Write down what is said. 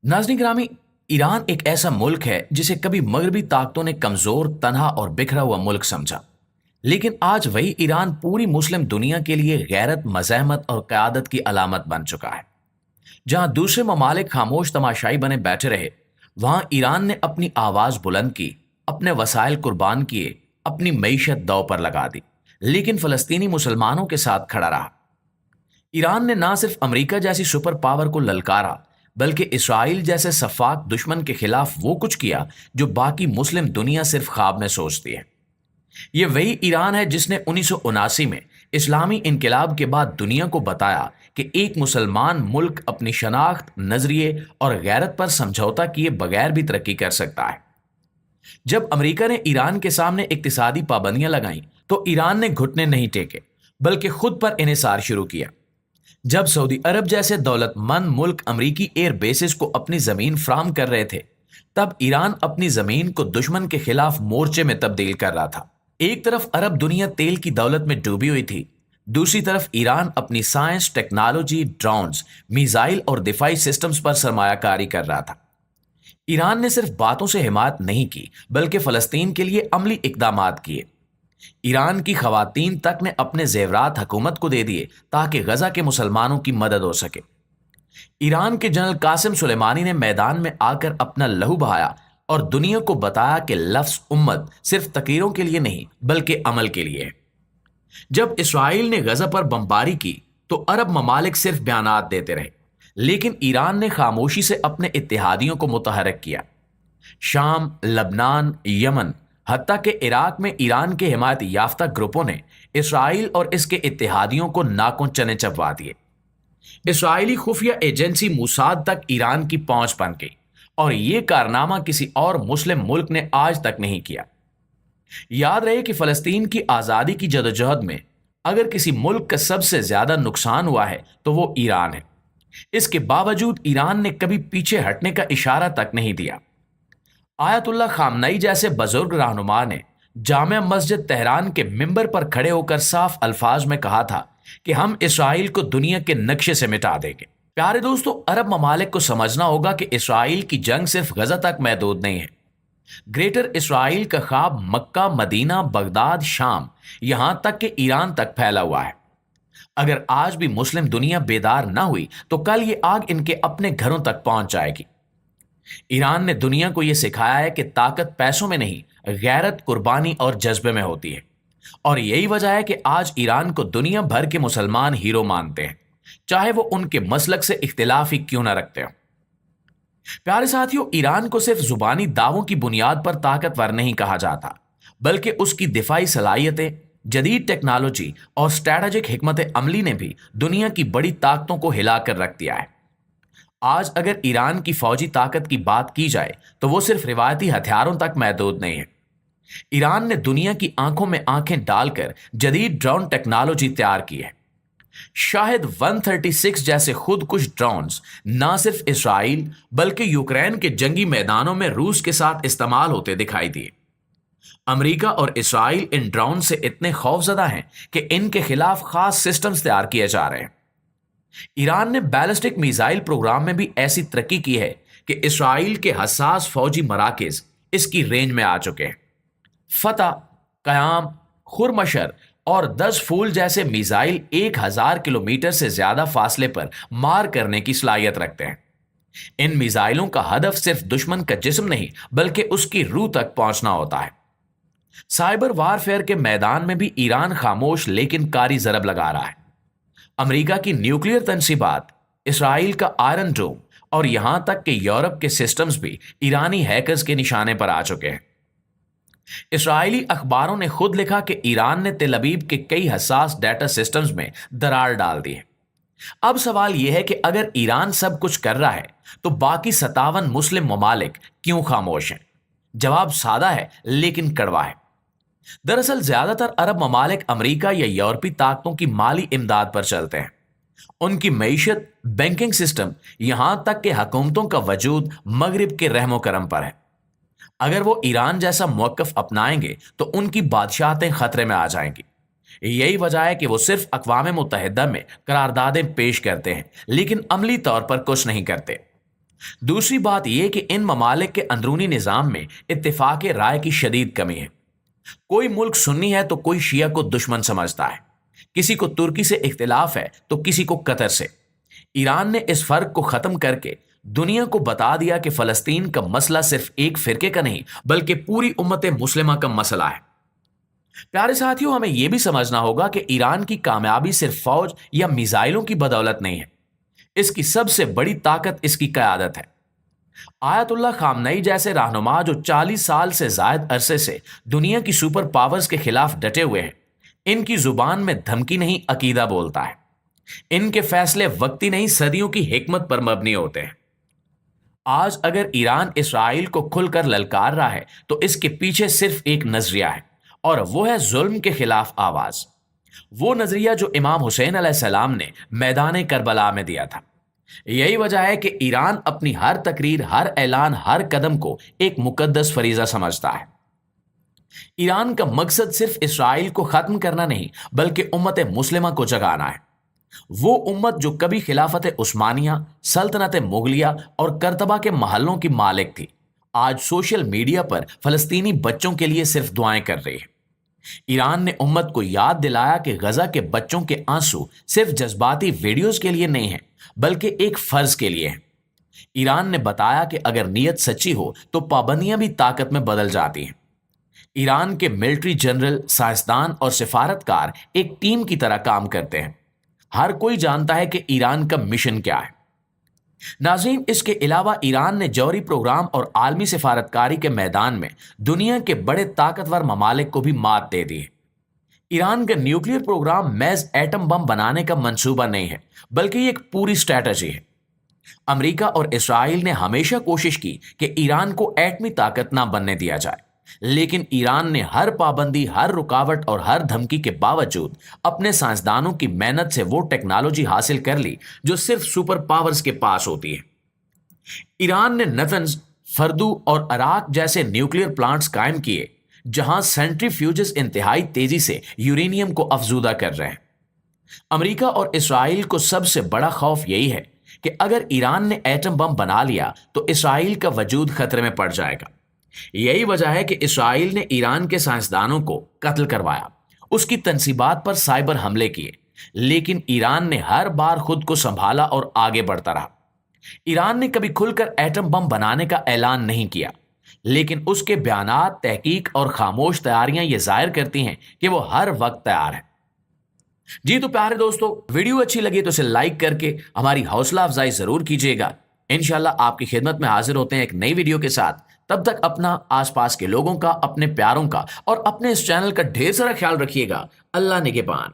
नाज़रीन ग्रामी, ईरान एक ऐसा मुल्क है जिसे कभी मगरबी ताकतों ने कमज़ोर, तनहा और बिखरा हुआ मुल्क समझा। लेकिन आज वही ईरान पूरी मुस्लिम दुनिया के लिए गैरत, मज़ाहमत और क़यादत की अलामत बन चुका है। जहां दूसरे ममालिक खामोश तमाशाई बने बैठे रहे, वहां ईरान ने अपनी आवाज़ बुलंद की, अपने वसाइल कुर्बान किए, अपनी मईशत दांव पर लगा दी, लेकिन फ़लस्तीनी मुसलमानों के साथ खड़ा रहा। ईरान ने ना सिर्फ अमेरिका जैसी सुपर पावर को ललकारा, बल्कि इसराइल जैसे सफाक दुश्मन के खिलाफ वो कुछ किया जो बाकी मुस्लिम दुनिया सिर्फ ख्वाब में सोचती है। ये वही ईरान है जिसने 1979 में इस्लामी इनकलाब के बाद दुनिया को बताया कि एक मुसलमान मुल्क अपनी शनाख्त, नजरिए और गैरत पर समझौता किए बगैर भी तरक्की कर सकता है। जब अमेरिका ने ईरान के सामने इक्तिसादी पाबंदियां लगाईं, तो ईरान ने घुटने नहीं टेके, बल्कि खुद पर इन्हिसार शुरू किया। जब सऊदी अरब जैसे दौलतमंद मुल्क अमरीकी एयर बेसिस को अपनी जमीन फ्राहम कर रहे थे, तब ईरान अपनी जमीन को दुश्मन के खिलाफ मोर्चे में तब्दील कर रहा था। एक तरफ अरब दुनिया तेल की दौलत में डूबी हुई थी, दूसरी तरफ ईरान अपनी साइंस, टेक्नोलॉजी, ड्रोन्स, मिसाइल और दिफाई सिस्टम्स पर सरमायाकारी कर रहा था। ईरान ने सिर्फ बातों से हिमायत नहीं की, बल्कि फलस्तीन के लिए अमली इकदामात किए। ईरान की खवातीन तक ने अपने जेवरात हुकूमत को दे दिए ताकि गजा के मुसलमानों की मदद हो सके। ईरान के जनरल कासिम सुलेमानी ने मैदान में आकर अपना लहू बहाया और दुनिया को बताया कि लफ्ज उम्मत सिर्फ तकरीरों के लिए नहीं, बल्कि अमल के लिए है। जब इसराइल ने गजा पर बमबारी की, तो अरब ममालिक सिर्फ बयानात देते रहे, लेकिन ईरान ने खामोशी से अपने इत्तेहादियों को मुतहरक किया। शाम, लबनान, यमन, हत्ता के इराक में ईरान के हिमायत याफ्ता ग्रुपों ने इसराइल और इसके इत्तेहादियों को नाकों चने चबवा दिए। इसराइली खुफिया एजेंसी मूसाद तक ईरान की पहुंच बन गई, और यह कारनामा किसी और मुस्लिम मुल्क ने आज तक नहीं किया। याद रहे कि फलस्तीन की आज़ादी की जदोजहद में अगर किसी मुल्क का सबसे ज्यादा नुकसान हुआ है, तो वो ईरान है। इसके बावजूद ईरान ने कभी पीछे हटने का इशारा तक नहीं दिया। आयतुल्लाह खामनई जैसे बुजुर्ग रहनुमा ने जामिया मस्जिद तेहरान के मिंबर पर खड़े होकर साफ अल्फाज में कहा था कि हम इसराइल को दुनिया के नक्शे से मिटा देंगे। प्यारे दोस्तों, अरब ममालिक को समझना होगा कि इसराइल की जंग सिर्फ गजा तक महदूद नहीं है। ग्रेटर इसराइल का ख्वाब मक्का, मदीना, बगदाद, शाम, यहां तक कि ईरान तक फैला हुआ है। अगर आज भी मुस्लिम दुनिया बेदार ना हुई, तो कल ये आग इनके अपने घरों तक पहुंच जाएगी। ईरान ने दुनिया को यह सिखाया है कि ताकत पैसों में नहीं, गैरत, कुर्बानी और जज्बे में होती है। और यही वजह है कि आज ईरान को दुनिया भर के मुसलमान हीरो मानते हैं, चाहे वो उनके मसलक से इख्तिलाफ ही क्यों ना रखते हो। प्यारे साथियों, ईरान को सिर्फ जुबानी दावों की बुनियाद पर ताकतवर नहीं कहा जाता, बल्कि उसकी दिफाई सलाहियतें, जदीद टेक्नोलॉजी और स्ट्रैटेजिक हिकमत अमली ने भी दुनिया की बड़ी ताकतों को हिलाकर रख दिया है। आज अगर ईरान की फौजी ताकत की बात की जाए, तो वो सिर्फ रिवायती हथियारों तक महदूद नहीं है। ईरान ने दुनिया की आंखों में आंखें डालकर जदीद ड्रोन टेक्नोलॉजी तैयार की है। शायद 136 जैसे खुदकुश ड्रोन्स ना सिर्फ इसराइल, बल्कि यूक्रेन के जंगी मैदानों में रूस के साथ इस्तेमाल होते दिखाई दिए। अमेरिका और इसराइल इन ड्रोन से इतने खौफजदा हैं कि इनके खिलाफ खास सिस्टम्स तैयार किए जा रहे हैं। ईरान ने बैलिस्टिक मिसाइल प्रोग्राम में भी ऐसी तरक्की की है कि इसराइल के हसास फौजी मराकज इसकी रेंज में आ चुके हैं। फतह, कयाम, खुरमशर और 10 फूल जैसे मिसाइल 1000 किलोमीटर से ज्यादा फासले पर मार करने की सलाहियत रखते हैं। इन मिसाइलों का हदफ सिर्फ दुश्मन का जिस्म नहीं, बल्कि उसकी रूह तक पहुंचना होता है। साइबर वारफेयर के मैदान में भी ईरान खामोश लेकिन कारी जरब लगा रहा है। अमेरिका की न्यूक्लियर तनसीबात, इसराइल का आयरन डोम और यहां तक कि यूरोप के सिस्टम्स भी ईरानी हैकर्स के निशाने पर आ चुके हैं। इसराइली अखबारों ने खुद लिखा कि ईरान ने तेल अवीव के कई हसास डाटा सिस्टम्स में दरार डाल दी है। अब सवाल यह है कि अगर ईरान सब कुछ कर रहा है, तो बाकी 57 मुस्लिम ममालिक क्यों खामोश हैं? जवाब सादा है, लेकिन कड़वा है। दरअसल ज्यादातर अरब ममालिक अमेरिका या यूरोपीय ताकतों की माली इमदाद पर चलते हैं। उनकी मईशत, बैंकिंग सिस्टम, यहां तक कि हुकूमतों का वजूद मगरिब के रहमो करम पर है। अगर वो ईरान जैसा मौकफ अपनाएंगे, तो उनकी बादशाहतें खतरे में आ जाएंगी। यही वजह है कि वो सिर्फ अक़वाम मुत्तहिदा में करारदादें पेश करते हैं, लेकिन अमली तौर पर कुछ नहीं करते। दूसरी बात यह कि इन ममालिक के अंदरूनी निज़ाम में इत्तेफाक राय की शदीद कमी है। कोई मुल्क सुन्नी है तो कोई शिया को दुश्मन समझता है, किसी को तुर्की से इख्तिलाफ है तो किसी को कतर से। ईरान ने इस फर्क को खत्म करके दुनिया को बता दिया कि फलस्तीन का मसला सिर्फ एक फिरके का नहीं बल्कि पूरी उम्मत मुस्लिमा का मसला है। प्यारे साथियों, हमें यह भी समझना होगा कि ईरान की कामयाबी सिर्फ फौज या मिसाइलों की बदौलत नहीं है, इसकी सबसे बड़ी ताकत इसकी क़यादत है। आयतुल्लाह खामनई जैसे रहनुमा जो 40 साल से जायद अरसे से दुनिया की सुपर पावर्स के खिलाफ डटे हुए हैं, इनकी जुबान में धमकी नहीं अकीदा बोलता है। इनके फैसले वक्ती नहीं सदियों की हिकमत पर मबनी होते हैं। आज अगर ईरान इसराइल को खुलकर ललकार रहा है तो इसके पीछे सिर्फ एक नजरिया है, और वो है जुल्म के खिलाफ आवाज। वो नजरिया जो इमाम हुसैन अलैहिस्सलाम ने मैदान करबला में दिया था। यही वजह है कि ईरान अपनी हर तकरीर, हर ऐलान, हर कदम को एक मुकद्दस फरीजा समझता है। ईरान का मकसद सिर्फ इसराइल को खत्म करना नहीं बल्कि उम्मत मुस्लिमा को जगाना है। वो उम्मत जो कभी खिलाफत उस्मानिया, सल्तनत मुगलिया और करतबा के महलों की मालिक थी, आज सोशल मीडिया पर फलस्तीनी बच्चों के लिए सिर्फ दुआएं कर रही है। ईरान ने उम्मत को याद दिलाया कि गजा के बच्चों के आंसू सिर्फ जज्बाती वीडियोस के लिए नहीं है बल्कि एक फर्ज के लिए है। ईरान ने बताया कि अगर नीयत सच्ची हो तो पाबंदियां भी ताकत में बदल जाती हैं। ईरान के मिलिट्री जनरल, साइंसदान और सिफारतकार एक टीम की तरह काम करते हैं। हर कोई जानता है कि ईरान का मिशन क्या है। नाज़रीन, इसके अलावा ईरान ने जौहरी प्रोग्राम और आलमी सिफारतकारी के मैदान में दुनिया के बड़े ताकतवर ममालिक को भी मात दे दी है। ईरान का न्यूक्लियर प्रोग्राम महज एटम बम बनाने का मंसूबा नहीं है बल्कि एक पूरी स्ट्रैटेजी है। अमेरिका और इसराइल ने हमेशा कोशिश की कि ईरान को एटमी ताकत ना बनने दिया जाए, लेकिन ईरान ने हर पाबंदी, हर रुकावट और हर धमकी के बावजूद अपने साइंसदानों की मेहनत से वो टेक्नोलॉजी हासिल कर ली जो सिर्फ सुपर पावर्स के पास होती है। ईरान ने नतंज, फर्दू और अराक जैसे न्यूक्लियर प्लांट्स कायम किए जहां सेंट्रीफ्यूजेस इंतहाई तेजी से यूरेनियम को अफजूदा कर रहे हैं। अमेरिका और इसराइल को सबसे बड़ा खौफ यही है कि अगर ईरान ने एटम बम बना लिया तो इसराइल का वजूद खतरे में पड़ जाएगा। यही वजह है कि इसराइल ने ईरान के साइंसदानों को कत्ल करवाया, उसकी तंसीबात पर साइबर हमले किए, लेकिन ईरान ने हर बार खुद को संभाला और आगे बढ़ता रहा। ईरान ने कभी खुलकर एटम बम बनाने का ऐलान नहीं किया, लेकिन उसके बयानात, तहकीक और खामोश तैयारियां ये जाहिर करती हैं कि वो हर वक्त तैयार है। जी तो प्यारे दोस्तों, वीडियो अच्छी लगी तो इसे लाइक करके हमारी हौसला अफजाई जरूर कीजिएगा। इंशाल्लाह आपकी खिदमत में हाजिर होते हैं एक नई वीडियो के साथ। तब तक अपना, आसपास के लोगों का, अपने प्यारों का और अपने इस चैनल का ढेर सारा ख्याल रखिएगा। अल्लाह निगहबान।